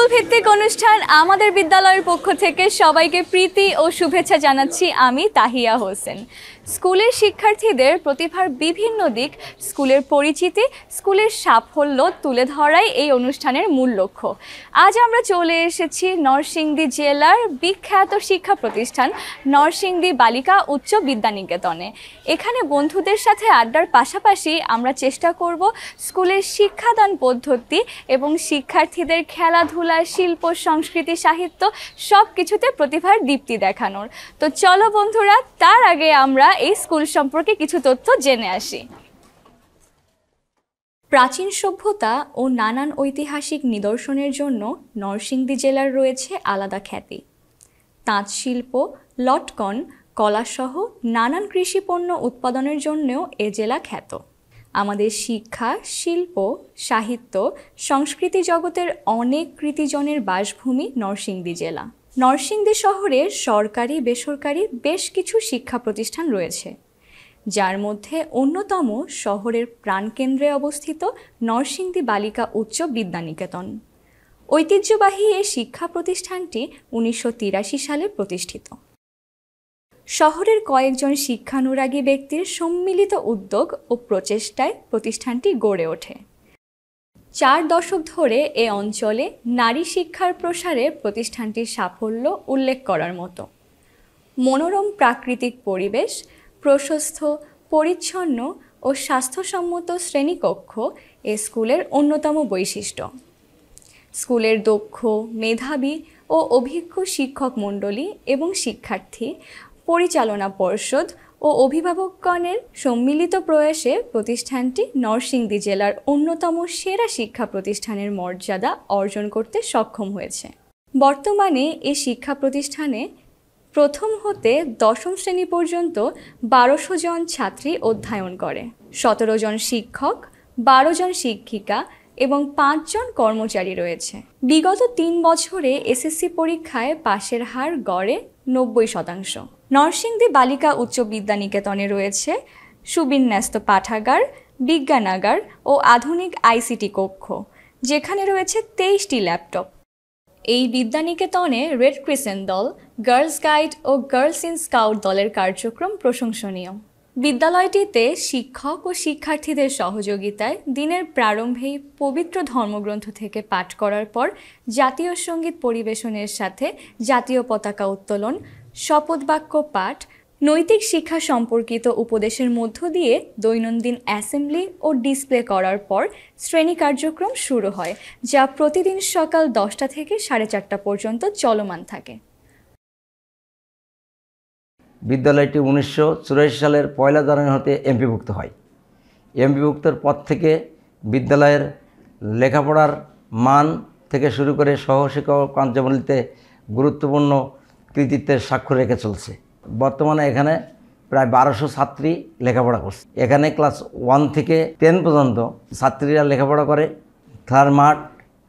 School ভিত্তিক অনুষ্ঠান আমাদের বিদ্যালয়ের পক্ষ থেকে সবাইকে প্রীতি ও শুভেচ্ছা জানাচ্ছি আমি তাহিয়া হোসেন। স্কুলের শিক্ষার্থীদের প্রতিভার বিভিন্ন দিক, স্কুলের পরিচিতি, স্কুলের সাফল্য তুলে ধরাই এই অনুষ্ঠানের মূল লক্ষ্য। আজ আমরা চলে এসেছি নরসিংদী জেলার বিখ্যাত শিক্ষা প্রতিষ্ঠান নরসিংদী বালিকা উচ্চ বিদ্যানিকেতনে। এখানে বন্ধুদের সাথে আড্ডার পাশাপাশি আমরা চেষ্টা করব স্কুলের শিক্ষাদান পদ্ধতি এবং শিক্ষার্থীদের খেলাধুলা, শিল্প, সংস্কৃতি, সাহিত্য সব কিছুতে প্রতিভার দীপ্তি দেখানোর। তো চলো বন্ধুরা, তার আগে আমরা এই স্কুল সম্পর্কে কিছু তথ্য জেনে আসি। প্রাচীন সভ্যতা ও নানান ঐতিহাসিক নিদর্শনের জন্য নরসিংদী জেলার রয়েছে আলাদা খ্যাতি। তাঁত শিল্প, লটকন, কলাসহ নানান কৃষিপণ্য উৎপাদনের জন্যও এ জেলা খ্যাত। আমাদের শিক্ষা, শিল্প, সাহিত্য, সংস্কৃতি জগতের অনেক কৃতিজনের বাসভূমি নরসিংদী জেলা। নরসিংদী শহরে সরকারি, বেসরকারি বেশ কিছু শিক্ষা প্রতিষ্ঠান রয়েছে, যার মধ্যে অন্যতম শহরের প্রাণকেন্দ্রে অবস্থিত নরসিংদী বালিকা উচ্চ বিদ্যানিকেতন। ঐতিহ্যবাহী এই শিক্ষা প্রতিষ্ঠানটি 1983 সালে প্রতিষ্ঠিত। শহরের কয়েকজন শিক্ষানুরাগী ব্যক্তির সম্মিলিত উদ্যোগ ও প্রচেষ্টায় প্রতিষ্ঠানটি গড়ে ওঠে। 4 দশক ধরে এ অঞ্চলে নারী শিক্ষার প্রসারে প্রতিষ্ঠানটির সাফল্য উল্লেখ করার মতো। মনোরম প্রাকৃতিক পরিবেশ, প্রশস্ত, পরিচ্ছন্ন ও স্বাস্থ্যসম্মত শ্রেণীকক্ষ এ স্কুলের অন্যতম বৈশিষ্ট্য। স্কুলের দক্ষ, মেধাবী ও অভিজ্ঞ শিক্ষক মণ্ডলী এবং শিক্ষার্থী, পরিচালনা পর্ষদ ও অভিভাবকগণের সম্মিলিত প্রয়াসে প্রতিষ্ঠানটি নরসিংদী জেলার অন্যতম সেরা শিক্ষা প্রতিষ্ঠানের মর্যাদা অর্জন করতে সক্ষম হয়েছে। বর্তমানে এই শিক্ষা প্রতিষ্ঠানে প্রথম হতে 10ম শ্রেণী পর্যন্ত 1200 জন ছাত্রী অধ্যয়ন করে। 17 জন শিক্ষক, 12 জন শিক্ষিকা এবং 5 জন কর্মচারী রয়েছে। বিগত 3 বছরে এসএসসি পরীক্ষায় পাশের হার গড়ে 90%। নরসিংদী বালিকা উচ্চ বিদ্যানিকেতনে রয়েছে সুবিন্যস্ত পাঠাগার, বিজ্ঞানাগার ও আধুনিক আইসিটি কক্ষ, যেখানে রয়েছে 23টি ল্যাপটপ। এই বিদ্যানিকেতনে রেড ক্রিসেন্ট দল, গার্লস গাইড ও গার্লস ইন স্কাউট দলের কার্যক্রম প্রশংসনীয়। বিদ্যালয়টিতে শিক্ষক ও শিক্ষার্থীদের সহযোগিতায় দিনের প্রারম্ভেই পবিত্র ধর্মগ্রন্থ থেকে পাঠ করার পর জাতীয় সঙ্গীত পরিবেশনের সাথে জাতীয় পতাকা উত্তোলন, শপথ বাক্য পাঠ, নৈতিক শিক্ষা সম্পর্কিত উপদেশের মধ্য দিয়ে দৈনন্দিন অ্যাসেম্বলি ও ডিসপ্লে করার পর শ্রেণী কার্যক্রম শুরু হয়, যা প্রতিদিন সকাল 10টা থেকে 4:30 পর্যন্ত চলমান থাকে। বিদ্যালয়টি 1984 সালের 1 জানুয়ারি হতে এমপিভুক্ত হয়। এমপিভুক্তের পর থেকে বিদ্যালয়ের লেখাপড়ার মান থেকে শুরু করে সহশিক্ষক কার্যাবলীতে গুরুত্বপূর্ণ কৃতিত্বের স্বাক্ষর রেখে চলছে। বর্তমানে এখানে প্রায় 1200 ছাত্রী লেখাপড়া করছে। এখানে ক্লাস 1 থেকে 10 পর্যন্ত ছাত্রীরা লেখাপড়া করে। খেলার মাঠ,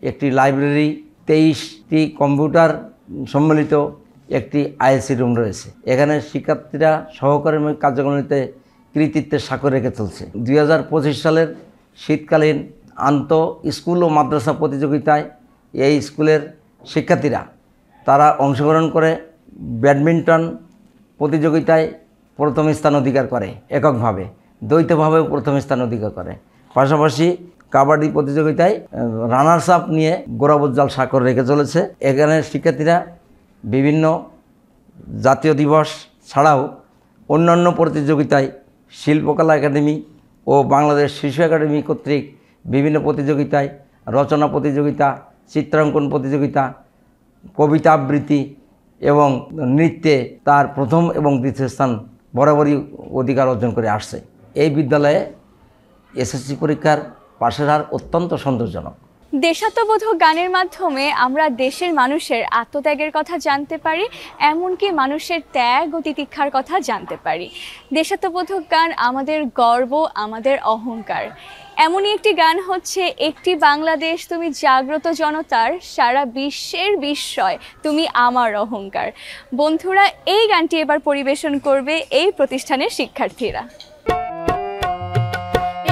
একটি লাইব্রেরি, 23টি কম্পিউটার সম্মিলিত একটি আইএসসি রুম রয়েছে। এখানে শিক্ষার্থীরা সহকারী কার্যক্রমে কৃতিত্বের স্বাক্ষর রেখে চলছে। 2025 সালের শীতকালীন স্কুল ও মাদ্রাসা প্রতিযোগিতায় এই স্কুলের শিক্ষার্থীরা তারা অংশগ্রহণ করে ব্যাডমিন্টন প্রতিযোগিতায় প্রথম স্থান অধিকার করে এককভাবে, দ্বৈতভাবেও প্রথম স্থান অধিকার করে। পাশাপাশি কাবাডি প্রতিযোগিতায় রানার্স আপ নিয়ে গৌরবোজ্জ্বল স্বাক্ষর রেখে চলেছে। এখানে শিক্ষার্থীরা বিভিন্ন জাতীয় দিবস ছাড়াও অন্যান্য প্রতিযোগিতায় শিল্পকলা একাডেমি ও বাংলাদেশ শিশু একাডেমি কর্তৃক বিভিন্ন প্রতিযোগিতায় রচনা প্রতিযোগিতা, চিত্রাঙ্কন প্রতিযোগিতা, কবিতা আবৃত্তি এবং নৃত্যে তার প্রথম এবং দ্বিতীয় স্থান বরাবরই অধিকার অর্জন করে আসছে। এই বিদ্যালয়ে এসএসসি পরীক্ষার পাশের হার অত্যন্ত সন্তোষজনক। দেশাত্মবোধক গানের মাধ্যমে আমরা দেশের মানুষের আত্মত্যাগের কথা জানতে পারি, এমনকি মানুষের ত্যাগ ও তিতিক্ষার কথা জানতে পারি। দেশাত্মবোধক গান আমাদের গর্ব, আমাদের অহংকার। এমনই একটি গান হচ্ছে একটি বাংলাদেশ তুমি জাগ্রত জনতার, সারা বিশ্বের বিস্ময় তুমি আমার অহংকার। বন্ধুরা, এই গানটি এবার পরিবেশন করবে এই প্রতিষ্ঠানের শিক্ষার্থীরা।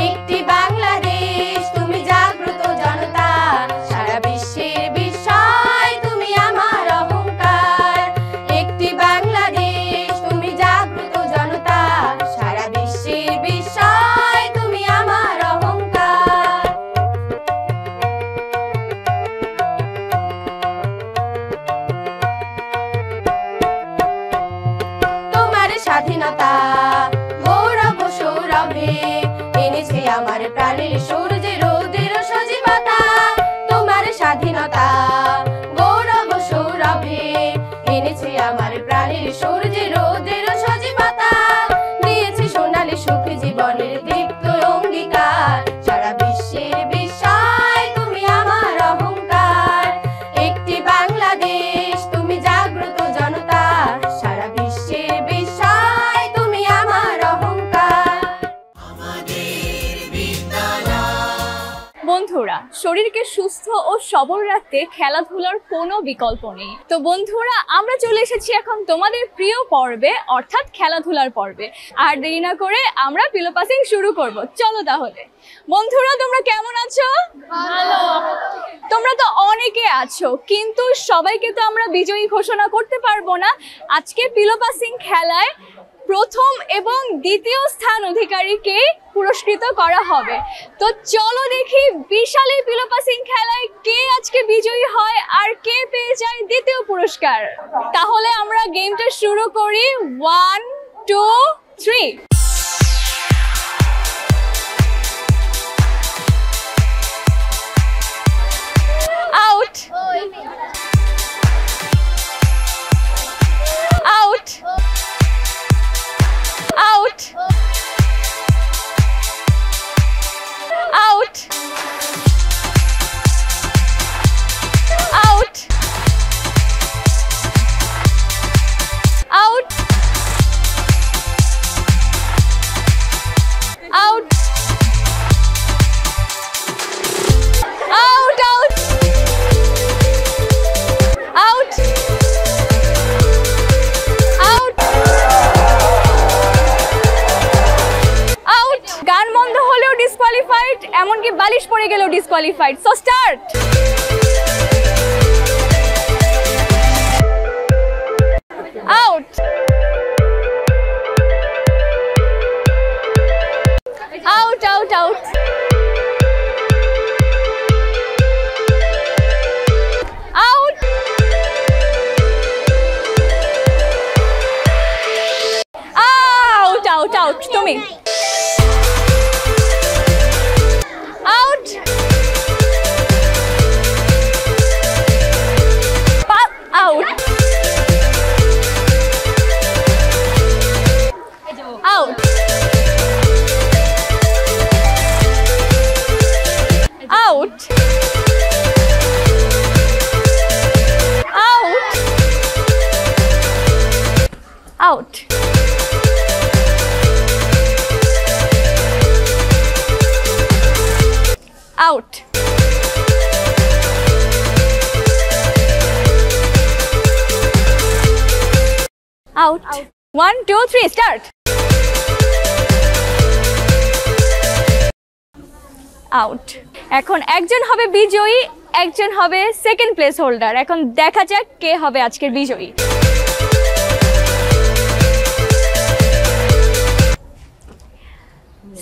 একটি বাংলাদেশ তুমি জাগ্রত জনতা, সারা বিশ্বের বিস্ময় প্রাণের সূর্যের রোদের সজীবতা, তোমার স্বাধীনতা গৌরব সৌরভে এনেছে আমার প্রাণের সূর্যের রোদের সজীবতা, দিয়েছে সোনালী সুখ জীবনের দীপ্ত অঙ্গীকার, সারা বিশ্বের বিস্ময় তুমি আমার অহংকার, একটি বাংলাদেশ তুমি জাগ্রত জনতা, সারা বিশ্বের বিস্ময় তুমি আমার অহংকার। বন্ধুরা, শরীরকে সুস্থ ও সবল রাখতে খেলাধুলার কোনো বিকল্প নেই। তো বন্ধুরা, আমরা চলে এসেছি এখন তোমাদের প্রিয় পর্বে, অর্থাৎ খেলাধুলার পর্বে। আর দেরি না করে আমরা পিলো পাসিং শুরু করব। চলো তাহলে। বন্ধুরা, তোমরা কেমন আছো? ভালো। তোমরা তো অনেকে আছো, কিন্তু সবাইকে তো আমরা বিজয়ী ঘোষণা করতে পারবো না। আজকে পিলো পাসিং খেলায় প্রথম এবং দ্বিতীয় স্থান অধিকারীকে পুরস্কৃত করা হবে। তো চলো দেখি বিশাল এই পিলো পাসিং খেলায় কে আজকে বিজয়ী হয় আর কে পেয়ে যায় দ্বিতীয় পুরস্কার। তাহলে আমরা গেমটা শুরু করি। 1 2 3। Out out out out out out out out out out out। গান বন্ধ হলেও ডিসকোয়ালিফাইড, এমনকি বালিশ পড়ে গেলেও disqualified. So start. Out out out out out out out out. তুমি out out out out out out out out 1 2 3 start out। এখন একজন হবে বিজয়ী, একজন হবে সেকেন্ড প্লেস হোল্ডার। এখন দেখা যাক কে হবে আজকের বিজয়ী।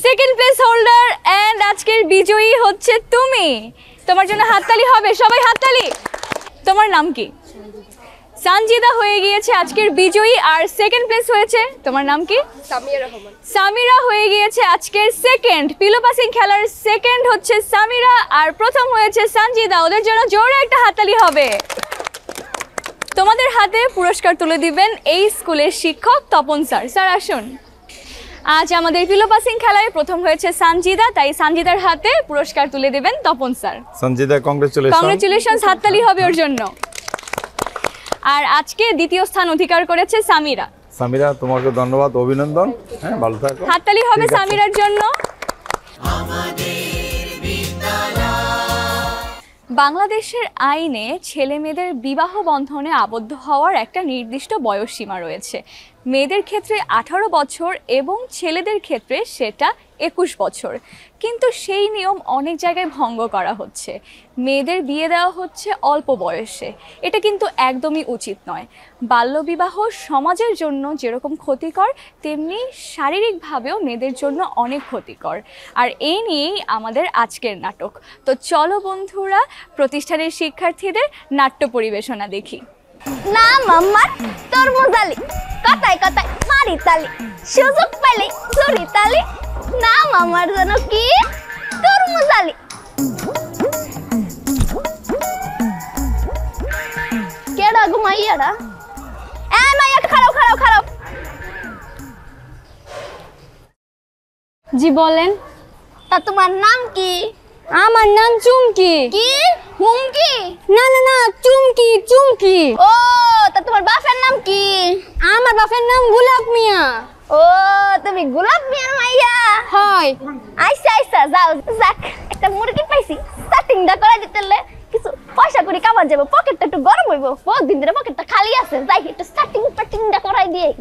সেকেন্ড প্লেস হোল্ডার এন্ড আজকের বিজয়ী হচ্ছে তুমি। তোমার জন্য হাততালি হবে, সবাই হাততালি। তোমার নাম কি? সানজিদা হয়ে গিয়েছে আজকের বিজয়ী। আর সেকেন্ড প্লেস হয়েছে, তোমার নাম কি? সামিয়া রহমান। সামিরা হয়ে গিয়েছে আজকের সেকেন্ড। পিলো পাসিং খেলার সেকেন্ড হচ্ছে সামিরা আর প্রথম হয়েছে সানজিদা। ওদের জন্য জোরে একটা হাততালি হবে। তোমাদের হাতে পুরস্কার তুলে দিবেন এই স্কুলের শিক্ষক তপন স্যার। স্যার আসুন। আজ আমাদের পিলো পাসিং খেলায় প্রথম হয়েছে সানজিদা, তাই সানজিদার হাতে পুরস্কার তুলে দেবেন তপন স্যার। সানজিদা, কংগ্রেচুলেশনস, হাততালি হবে ওর জন্য। আর আজকে দ্বিতীয় স্থান অধিকার করেছে সামিরা। সামিরা, তোমাকে ধন্যবাদ, অভিনন্দন। হ্যাঁ, ভালো থাকো। হাততালি হবে সামিরার জন্য। বাংলাদেশের আইনে ছেলে মেয়েদের বিবাহ বন্ধনে আবদ্ধ হওয়ার একটা নির্দিষ্ট বয়সসীমা রয়েছে। মেয়েদের ক্ষেত্রে 18 বছর এবং ছেলেদের ক্ষেত্রে সেটা 21 বছর। কিন্তু সেই নিয়ম অনেক জায়গায় ভঙ্গ করা হচ্ছে। মেয়েদের বিয়ে দেওয়া হচ্ছে অল্প বয়সে। এটা কিন্তু একদমই উচিত নয়। বাল্যবিবাহ সমাজের জন্য যেরকম ক্ষতিকর, তেমনি শারীরিকভাবেও মেয়েদের জন্য অনেক ক্ষতিকর। আর এই নিয়েই আমাদের আজকের নাটক। তো চলো বন্ধুরা, প্রতিষ্ঠানের শিক্ষার্থীদের নাট্য পরিবেশনা দেখি। নাম আমার তরমুজ আলী, কথায় কথায় মারি তালি, সুযোগ পাইলে চুরি তালি। নাম আমার যেন কি তরমুজ আলী। কেডা গো মাইয়ারা? এই মাইয়া খারাপ খারাপ খারাপ। জি বলেন। তা তোমার নাম কি? আমার নাম চুমকি। কি হুমকি? না না না, চুমকি চুমকি। ও তা তোমার বাপের নাম কি? আমার বাপের নাম গোলাপ মিয়া। ও তুমি গোলাপ মিয়ার মাইয়া? হয়। আইসা আইসা যাও যাক, একটা মুরগি পাইছি, সেটিংটা করে দিতেলে কিছু পয়সা করে কামার যাবো, পকেটটা একটু গরম হইব, বহুত দিন ধরে পকেটটা খালি আছে, যাই একটু সেটিংটা করাই দিয়ে।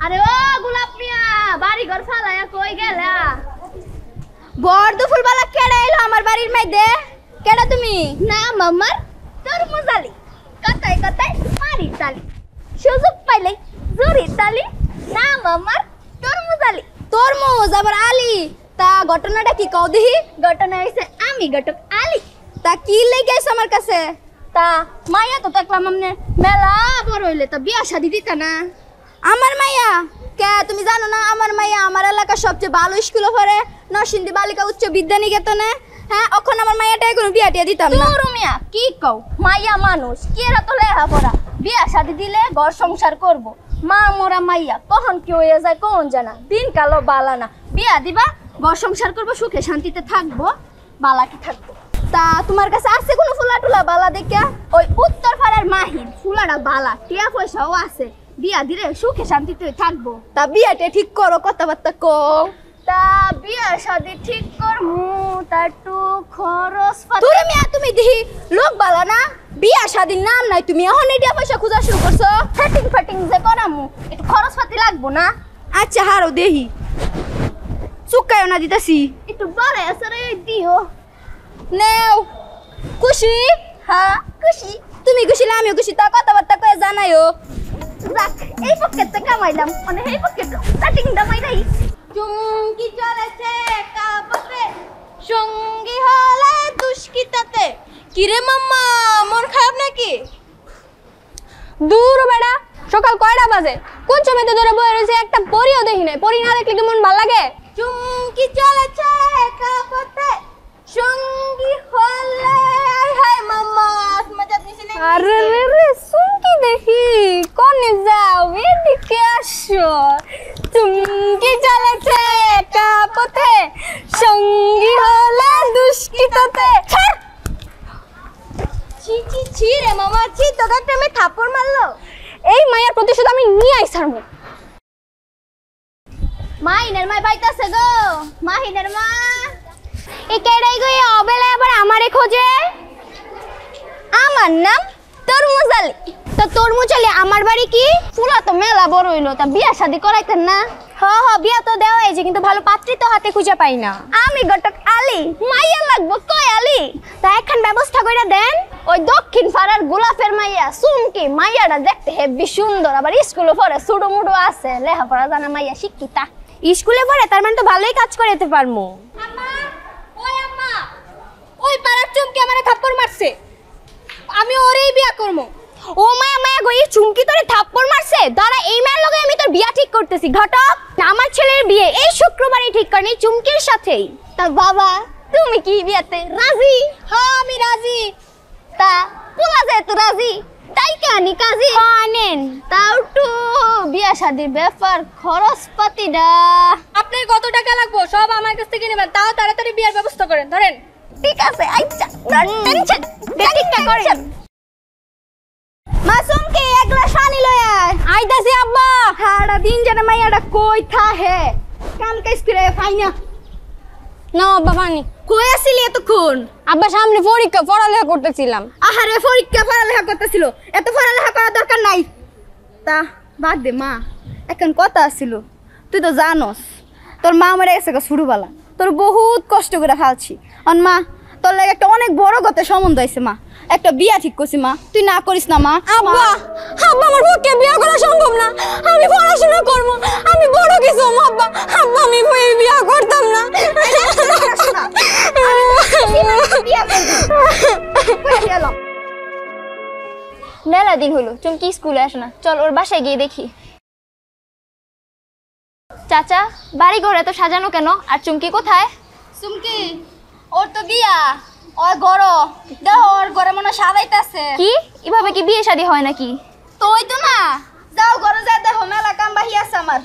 আরে ও গোলাপ মিয়া, বাড়ি ঘর ফালায়া কই গেলা? বড় দুপুরবেলা কেডা এলো আমার বাড়ির মধ্যে? কেডা তুমি? না মামার তরমুজ আলী, কথায় কথায় মারি তালি, সুযোগ পাইলে জুরি তালি। না মামার তরমুজ আলী। তরমুজ আবার আলী? তা ঘটনাটা কি কও দেখি। ঘটনা হইছে আমি ঘটক আলী। তা কি লেগে গেছে আমার কাছে? তা মাইয়া তো দেখলাম আমনে মেলা বড় হইলে, তা বিয়া শাদি দিতা না? আমার মাইয়া কে তুমি জানো না? আমার মাইয়া আমার এলাকার সবচেয়ে ভালো স্কুলে পড়ে, নরসিংদী বালিকা উচ্চ বিদ্যানিকেতনে। হ্যাঁ, এখন আমার মাইয়াটাই কোনো বিয়া টিয়া দিতাম না। তোর মিয়া কি কও? মাইয়া মানুষ কি এরা তো লেখাপড়া, বিয়া শাদি দিলে ঘর সংসার করব। মা মোরা মাইয়া কখন কি হয়ে যায় কোন জানা, দিন কালো বালা না। বিয়া দিবা, ঘর সংসার করব, সুখে শান্তিতে থাকবো, বালা কি থাকবো। তা তোমার কাছে আছে কোনো ফুলা টুলা বালা দেখা? ওই উত্তর পাড়ার মাহির ফুলাটা বালা, টিয়া পয়সাও আছে, বিয়া দিলে সুখে শান্তিতে থাকবো। তা বিয়াটা ঠিক করো, কথাবার্তা কও। তা বিয়া শাদি ঠিক করমু, তা একটু খরচ পাতি। তুমি মিয়া তুমি দেখি লোক বালা না, বিয়া শাদির নাম নাই, তুমি এখন টিয়া পয়সা খোঁজা শুরু করছো। ফাটিং যে করামু, একটু খরচ পাতি লাগবো না? আচ্ছা হারো দেহি, চুকায়ও না দিতাছি, একটু বড় আছে রে দিও। নেও খুশি? হ্যাঁ খুশি। তুমি খুশি না আমিও খুশি, তা কথাবার্তা কয়ে জানাইও। যাক, এই পকেটটা কামাইলাম, মানে এই পকেট সেটিংটা মাইরাই। চুমকি চলেছে কাপড়ে, সঙ্গী হলে দুষ্কিতাতে। কিরে মাম্মা, মন খারাপ নাকি? দূর বেড়া, সকাল কয়টা বাজে? কোন সময়তে ধরে বয়ে রয়েছে, একটা পরিও দেখি নাই। পরি না দেখলে কি মন ভালো লাগে? চুমকি চলেছে কাপড়ে, সঙ্গী হলে। আয় হায় মাম্মা, মজা দিছি না? আরে রে রে, চুমকি দেখি কোনে যাও, এদিকে আসো। চুমকি চলেছে একা পথে, সঙ্গী হলে দুষ্কৃততে। ছি ছি ছি রে মামা, ছি, তোকে একটা মেয়ে থাপ্পড় মারলো। এই মায়ের প্রতিশোধ আমি নিয়ে আইসারমু। মাহিনের মা পাইতাছে গো, মাহিনের মা। এই কেডাই গো, অবেলায় আবার আমারে খোঁজে? আমার নাম তরমুজ আলী। তা তরমুজ আলী, আমার বাড়ি কি? ফুলা তো মেলা বড় হইলো, তা বিয়া শাদি করাইতেন না? বিয়া তো দেওয়া হয়েছে, কিন্তু ভালো পাত্রী তো হাতে খুঁজে পাই না। আমি ঘটক আলী, মাইয়া লাগবো কয় আলী? তা এখন ব্যবস্থা করে দেন। ওই দক্ষিণ পাড়ার গোলাপের মাইয়া চুমকি, মাইয়াটা দেখতে হেব্বি সুন্দর, আবার স্কুলে পড়ে, ছোটো মুডো আছে, লেখাপড়া জানা মাইয়া, শিক্ষিতা। স্কুলে পড়ে, তার মানে তো ভালোই কাজ করে যেতে পারবো। আম্মা, ওই পাড়ার চুমকি আমারে থাপ্পড় মারছে, আমি ওরেই বিয়া করবো। ও মায়া মায়া গো, এই চুমকি তোরে থাপ্পড় মারছে? দাঁড়া, এই মেয়ের লগে আমি তোর বিয়া ঠিক করতেছি। ঘটক, আমার ছেলের বিয়ে এই শুক্রবারই ঠিক করেন, এই চুমকির সাথেই। তা বাবা, তুমি কি বিয়াতে রাজি? হ্যাঁ আমি রাজি। তা পোলা যেহেতু রাজি, তাই কানি কাজী। হ্যাঁ নেন। তাও একটু বিয়া শাদির ব্যাপার, খরচ পাতিটা। আপনার কত টাকা লাগবে সব আমার কাছ থেকে নেবেন, তাও তাড়াতাড়ি বিয়ার ব্যবস্থা করেন। ধরেন। ঠিক আছে, আচ্ছা টেনশন ঠিকঠাক করেন। মাসুমকে এক গ্লাস পানি লয় আয়। আইতাছি আব্বা। সারা দিন যেন মাইয়াটা কই থাহে, কান কাইস করে ফাইনা। নাও আব্বা পানি। কই আসিলি এতক্ষণ? আব্বা সামনে পরীক্ষা, পড়ালেখা করতেছিলাম। আহারে পরীক্ষা, পড়ালেখা করতেছিল, এত পড়ালেখা করার দরকার নাই। তা বাদ দে মা, এখন কথা আসছিল, তুই তো জানোস তোর মা মরে গেছে ছোটবেলা, তোর বহুত কষ্ট করে খাওয়াচ্ছি। অন মা, তোর লাগে একটা অনেক বড় কথা সম্বন্ধ হয়েছে মা, একটা বিয়া ঠিক করছি মা, তুই না করিস না মা। আব্বা, আব্বা আমার পক্ষে বিয়ে করা সম্ভব না, আমি পড়াশোনা করবো, আমি বড় কিছু আব্বা। আব্বা আমি বিয়ে করতাম না। মেলা দিন হলো চুমকি স্কুলে আসে না, চল ওর বাসায় গিয়ে দেখি। চাচা, বাড়ি ঘর এত সাজানো কেন? আর চুমকি কোথায়? চুমকি ওর তো বিয়া, ওর ঘর দেহ, ওর ঘরে মনে সাজাইতাছে। কি এভাবে কি বিয়ে শাদী হয় নাকি? তো ওই তো না, যাও ঘরে যা দেখো, মেলা কাম বাহি আছে আমার।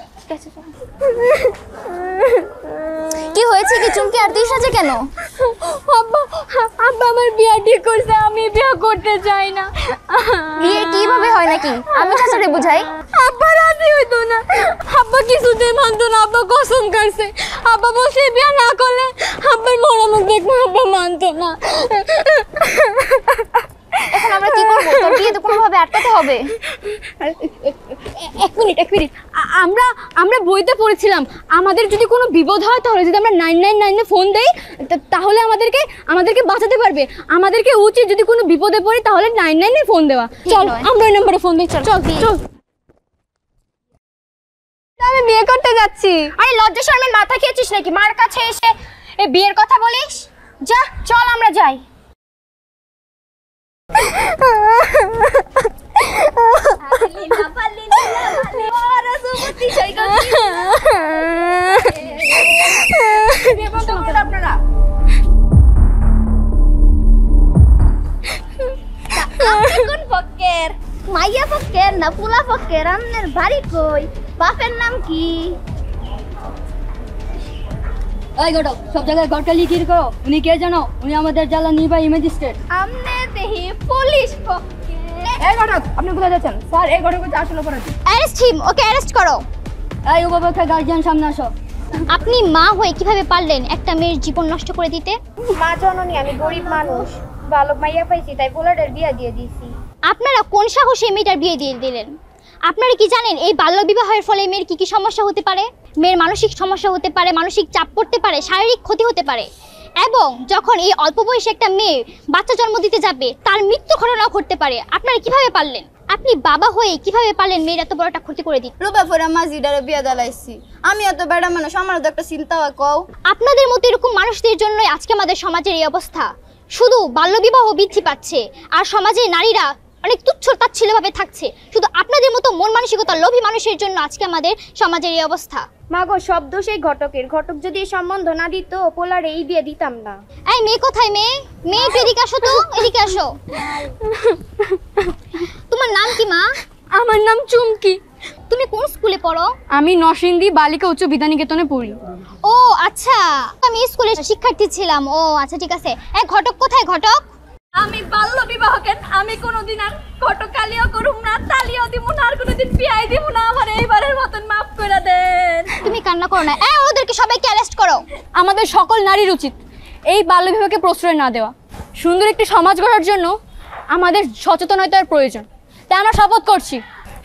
কি হয়েছে কি চুমকি, আর তুই সাজে কেন? আব্বা আব্বা আমার বিয়া ঠিক করছে, আমি বিয়া করতে চাই না। বিয়ে কিভাবে হয় নাকি? আমি চাচারে বুঝাই। আব্বা রাজি হইতো না, আব্বা কিছুতে মানতো না, আব্বা কসম কাটছে। আব্বা বলছে বিয়া না করলে আব্বার মরা মুখ দেখবো, আব্বা মানতো না। এখন আমরা কি করব? তোর বিয়ে তো কোনোভাবে আটকাতে হবে। এক মিনিট, আমরা বইতে পড়েছিলাম আমাদের যদি কোনো বিপদ হয় তাহলে যদি আমরা 999 ফোন দেই তাহলে আমাদেরকে বাঁচাতে পারবে। আমাদেরকে উচিত যদি কোনো বিপদে পড়ি তাহলে 999 ফোন দেওয়া। চল আমরা ওই নম্বরে ফোন দিই, চল। আমি বিয়ে করতে যাচ্ছি। আরে লজ্জা শরমের মাথা খেয়েছিস নাকি? মার কাছে এসে এই বিয়ের কথা বলিস? যা, চল আমরা যাই। আপনারা কোন ফক্কের? মাইয়া ফক্কের না পুলা ফক্কের? আপনার বাড়ি কই? বাপের নাম কি? এই ঘটক, সব জায়গায় ঘটকা লিখিয়ে করো। উনি কে জানো? উনি আমাদের জেলা নির্বাহী ম্যাজিস্ট্রেট। আমনে দেহি পুলিশ ফক্কের। এই ঘটক, আপনি কোথায় যাচ্ছেন? স্যার, এই ঘটক হচ্ছে আসল অপরাধী। অ্যারেস্ট হিম, ওকে অ্যারেস্ট করো। এই উপপক্ষে গার্জিয়ান সামনে আসো। আপনি মা হয়ে কিভাবে পারলেন একটা মেয়ের জীবন নষ্ট করে দিতে? মা জননী, আমি গরিব মানুষ, ভালো মাইয়া পাইছি তাই পোলারের বিয়া দিয়ে দিয়েছি। আপনারা কোন সাহসে মেয়েটার বিয়ে দিয়ে দিলেন? আপনারা কি জানেন এই বাল্যবিবাহের ফলে মেয়ের কি কি সমস্যা হতে পারে? মেয়ের মানসিক সমস্যা হতে পারে, মানসিক চাপ পড়তে পারে, শারীরিক ক্ষতি হতে পারে, এবং যখন এই অল্প বয়সে একটা মেয়ে বাচ্চা জন্ম দিতে যাবে তার মৃত্যু ঘটনাও ঘটতে পারে। আপনারা কিভাবে পারলেন? আপনি বাবা হয়ে কিভাবে পারলেন মেয়ের এত বড় একটা ক্ষতি করে দিতে? রূপা ফোরা মাঝিডারে বিয়া দালাইছি। আমি এত বেড়া মানুষ, আমার তো একটা চিন্তা হয় কও। আপনাদের মতো এরকম মানুষদের জন্যই আজকে আমাদের সমাজের এই অবস্থা। শুধু বাল্যবিবাহ বৃদ্ধি পাচ্ছে আর সমাজে নারীরা অনেক তুচ্ছ তাচ্ছিল্যভাবে থাকছে। শুধু আপনাদের মতো মন মানসিকতা লোভী মানুষের জন্য আজকে আমাদের সমাজের এই অবস্থা। মা গো, সব দোষ এই ঘটকের। ঘটক যদি এই সম্বন্ধ না দিত পোলারে এই বিয়ে দিতাম না। এই মেয়ে কোথায়? মেয়ে একটু এদিকে আসো তো, এদিকে আসো। তোমার নাম কি মা? আমার নাম চুমকি। তুমি কোন স্কুলে পড়ো? আমি নরসিংদী বালিকা উচ্চ বিদ্যানিকেতনে পড়ি। ও আচ্ছা, আমি স্কুলের শিক্ষার্থী ছিলাম। ও আচ্ছা, ঠিক আছে। এই ঘটক কোথায়? ঘটক, আমি বাল্য বিবাহ কেন? আমি কোনোদিন আর ঘটকালিও করুম না, তালিও দিব না, আর কোনোদিন বিয়াই দিব না। আমার এইবারের মতন মাফ করে দেন। তুমি কান্না করো না। ওদেরকে সবাইকে অ্যারেস্ট করো। আমাদের সকল নারীর উচিত এই বাল্যবিবাহকে প্রশ্রয় না দেওয়া। সুন্দর একটি সমাজ গড়ার জন্য আমাদের সচেতনতার প্রয়োজন। তাই আমরা শপথ করছি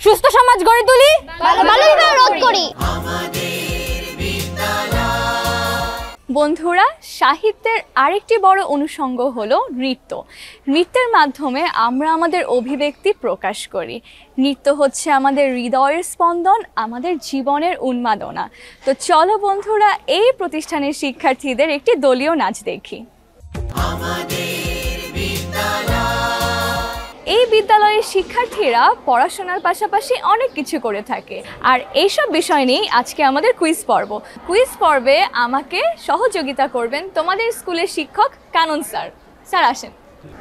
সুস্থ সমাজ গড়ে তুলি, বাল্যবিবাহ রোধ করি। বন্ধুরা, সাহিত্যের আরেকটি বড় অনুষঙ্গ হলো নৃত্য। নৃত্যের মাধ্যমে আমরা আমাদের অভিব্যক্তি প্রকাশ করি। নৃত্য হচ্ছে আমাদের হৃদয়ের স্পন্দন, আমাদের জীবনের উন্মাদনা। তো চলো বন্ধুরা, এই প্রতিষ্ঠানের শিক্ষার্থীদের একটি দলীয় নাচ দেখি। এই বিদ্যালয়ের শিক্ষার্থীরা পড়াশোনার পাশাপাশি অনেক কিছু করে থাকে, আর এইসব বিষয় নিয়েই আজকে আমাদের কুইজ পর্ব। কুইজ পর্বে আমাকে সহযোগিতা করবেন তোমাদের স্কুলের শিক্ষক কানন স্যার। স্যার আসেন।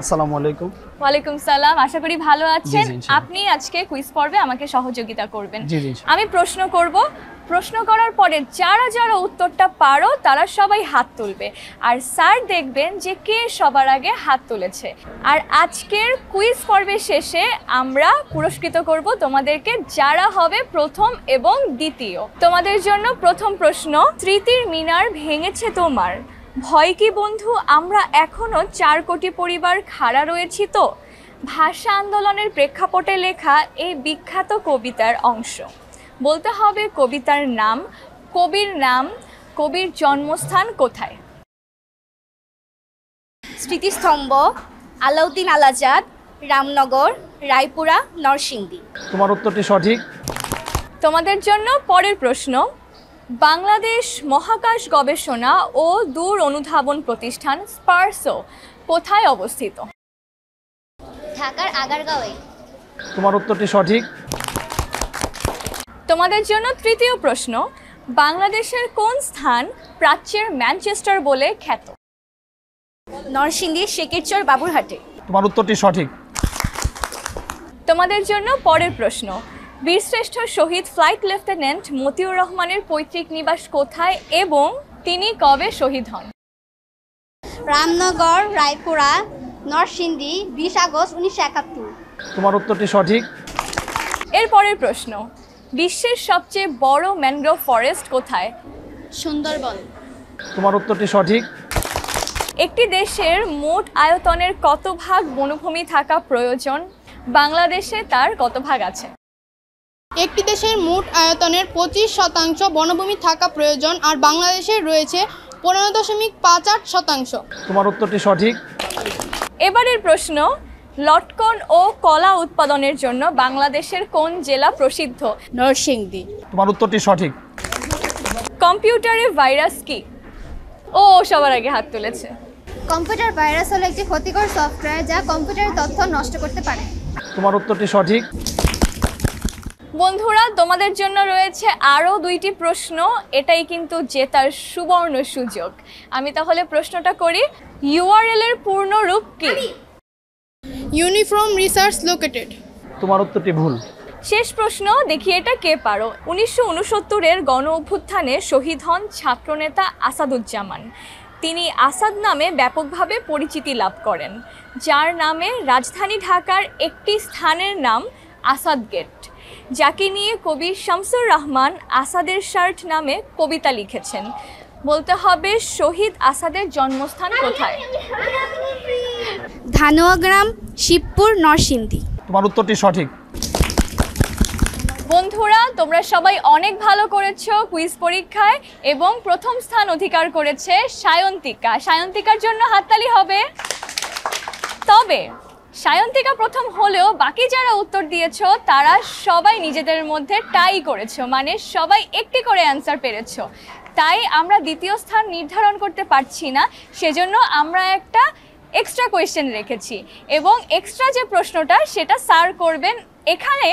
আসসালামু আলাইকুম। ওয়ালাইকুম সালাম, আশা করি ভালো আছেন। জি, ইনশাআল্লাহ। আপনি আজকে কুইজ পর্বে আমাকে সহযোগিতা করবেন। জি, ইনশাআল্লাহ। আমি প্রশ্ন করব, প্রশ্ন করার পরে যারা যারা উত্তরটা পারো তারা সবাই হাত তুলবে, আর স্যার দেখবেন যে কে সবার আগে হাত তুলেছে। আর আজকের কুইজ পর্বের শেষে আমরা পুরস্কৃত করব তোমাদেরকে যারা হবে প্রথম এবং দ্বিতীয়। তোমাদের জন্য প্রথম প্রশ্ন, স্মৃতির মিনার ভেঙেছে তোমার, ভয় কি বন্ধু আমরা এখনো 4 কোটি পরিবার খাড়া রয়েছি তো? ভাষা আন্দোলনের প্রেক্ষাপটে লেখা এই বিখ্যাত কবিতার অংশ। বলতে হবে কবিতার নাম, কবির নাম, কবির জন্মস্থান কোথায়? স্মৃতিস্তম্ভ, আলাউদ্দিন আলাজাদ, রামনগর, রায়পুরা, নরসিংদী। তোমার উত্তরটি সঠিক। তোমাদের জন্য পরের প্রশ্ন, বাংলাদেশ মহাকাশ গবেষণা ও দূর অনুধাবন প্রতিষ্ঠান স্পারসো কোথায় অবস্থিত? ঢাকার আগারগাঁওয়ে। তোমার উত্তরটি সঠিক। তোমাদের জন্য তৃতীয় প্রশ্ন, বাংলাদেশের কোন স্থান প্রাচ্যের ম্যানচেস্টার বলে খ্যাত? নরসিংদী শেকিরচর বাবুরহাটে। তোমার উত্তরটি সঠিক। তোমাদের জন্য পরের প্রশ্ন, বীরশ্রেষ্ঠ শহীদ ফ্লাইট লেফটেন্যান্ট মতিউর রহমানের পৈতৃক নিবাস কোথায় এবং তিনি কবে শহীদ হন? রামনগর, রায়পুরা, নরসিংদী, 20 আগস্ট 1971। তোমার উত্তরটি সঠিক। এর পরের প্রশ্ন, বিশ্বের সবচেয়ে বড় ম্যানগ্রোভ ফরেস্ট কোথায়? সুন্দরবন। তোমার উত্তরটি সঠিক। একটি দেশের মোট আয়তনের কত ভাগ বনভূমি থাকা প্রয়োজন? বাংলাদেশে তার কত ভাগ আছে? একটি দেশের মোট আয়তনের 25% বনভূমি থাকা প্রয়োজন, আর বাংলাদেশের রয়েছে 15.58%। তোমার উত্তরটি সঠিক। এবারের প্রশ্ন, লটকন ও কলা উৎপাদনের জন্য বাংলাদেশের কোন জেলা প্রসিদ্ধ? নরসিংদী। তোমার উত্তরটি সঠিক। কম্পিউটারে ভাইরাস কি? ও সবার আগে হাত তুলেছে। কম্পিউটার ভাইরাস হলো একটি ক্ষতিকর সফটওয়্যার যা কম্পিউটারের তথ্য নষ্ট করতে পারে। তোমার উত্তরটি সঠিক। বন্ধুরা, তোমাদের জন্য রয়েছে আরও 2টি প্রশ্ন, এটাই কিন্তু জেতার সুবর্ণ সুযোগ। আমি তাহলে প্রশ্নটা করি, ইউআরএল এর পূর্ণ রূপ কি? Uniform research located. তোমার উত্তরটি ভুল। শেষ প্রশ্ন, দেখি এটা কে পারো। 1969-এর গণ অভ্যুত্থানে শহীদ হন ছাত্রনেতা আসাদুজ্জামান। তিনি আসাদ নামে ব্যাপকভাবে পরিচিতি লাভ করেন, যার নামে রাজধানী ঢাকার একটি স্থানের নাম আসাদ গেট, যাকে নিয়ে কবি শামসুর রহমান আসাদের শার্ট নামে কবিতা লিখেছেন। বলতে হবে শহীদ আসাদের জন্মস্থান কোথায়? ধানোয়া গ্রাম, শিবপুর, নরসিংদী। তোমার উত্তরটি সঠিক। বন্ধুরা, তোমরা সবাই অনেক ভালো করেছো কুইজ পরীক্ষায় এবং প্রথম স্থান অধিকার করেছে সায়ন্তিকা। সায়ন্তিকার জন্য হাততালি হবে। তবে সায়ন্তিকা প্রথম হলেও বাকি যারা উত্তর দিয়েছো তারা সবাই নিজেদের মধ্যে টাই করেছো, মানে সবাই একটি করে অ্যান্সার পেরেছো। তাই আমরা দ্বিতীয় স্থান নির্ধারণ করতে পারছি না, সেজন্য আমরা একটা এক্সট্রা কোয়েশ্চেন রেখেছি এবং এক্সট্রা যে প্রশ্নটা সেটা স্যার করবেন। এখানে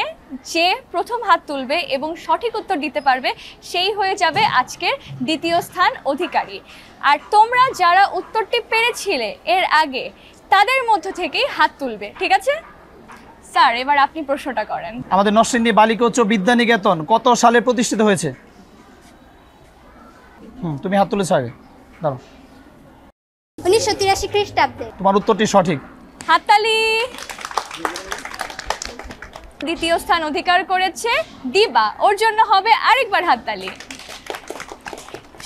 যে প্রথম হাত তুলবে এবং সঠিক উত্তর দিতে পারবে সেই হয়ে যাবে আজকের দ্বিতীয় স্থান অধিকারী। আর তোমরা যারা উত্তরটি পেরেছিলে এর আগে তাদের মধ্য থেকেই হাত তুলবে, ঠিক আছে? স্যার, এবার আপনি প্রশ্নটা করেন। আমাদের নরসিংদী বালিকা উচ্চ বিদ্যানিকেতন কত সালে প্রতিষ্ঠিত হয়েছে? তুমি হাত তুলেছো আগে, দাঁড়াও। 1983 খ্রিস্টাব্দে। তোমার উত্তরটি সঠিক। হাততালি। দ্বিতীয় স্থান অধিকার করেছে দিবা, ওর জন্য হবে আরেকবার হাততালি।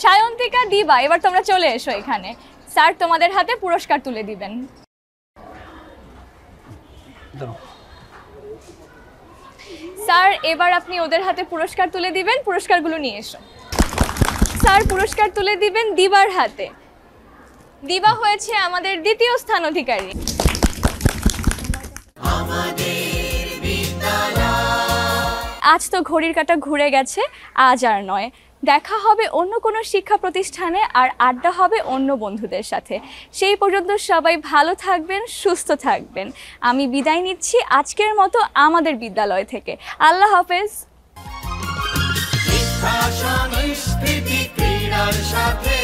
সায়ন্তিকা, দিবা, এবার তোমরা চলে এসো এখানে। স্যার তোমাদের হাতে পুরস্কার তুলে দিবেন। স্যার, এবার আপনি ওদের হাতে পুরস্কার তুলে দিবেন, পুরস্কারগুলো নিয়ে এসো। স্যার পুরস্কার তুলে দিবেন দিবার হাতে। দিবা হয়েছে আমাদের দ্বিতীয় স্থান অধিকারী। আজ তো ঘড়ির কাঁটা ঘুরে গেছে, আজ আর নয়। দেখা হবে অন্য কোনো শিক্ষা প্রতিষ্ঠানে আর আড্ডা হবে অন্য বন্ধুদের সাথে। সেই পর্যন্ত সবাই ভালো থাকবেন, সুস্থ থাকবেন। আমি বিদায় নিচ্ছি আজকের মতো আমাদের বিদ্যালয় থেকে। আল্লাহ হাফেজ। শিক্ষা সংস্কৃতি ক্রীড়ার সাথে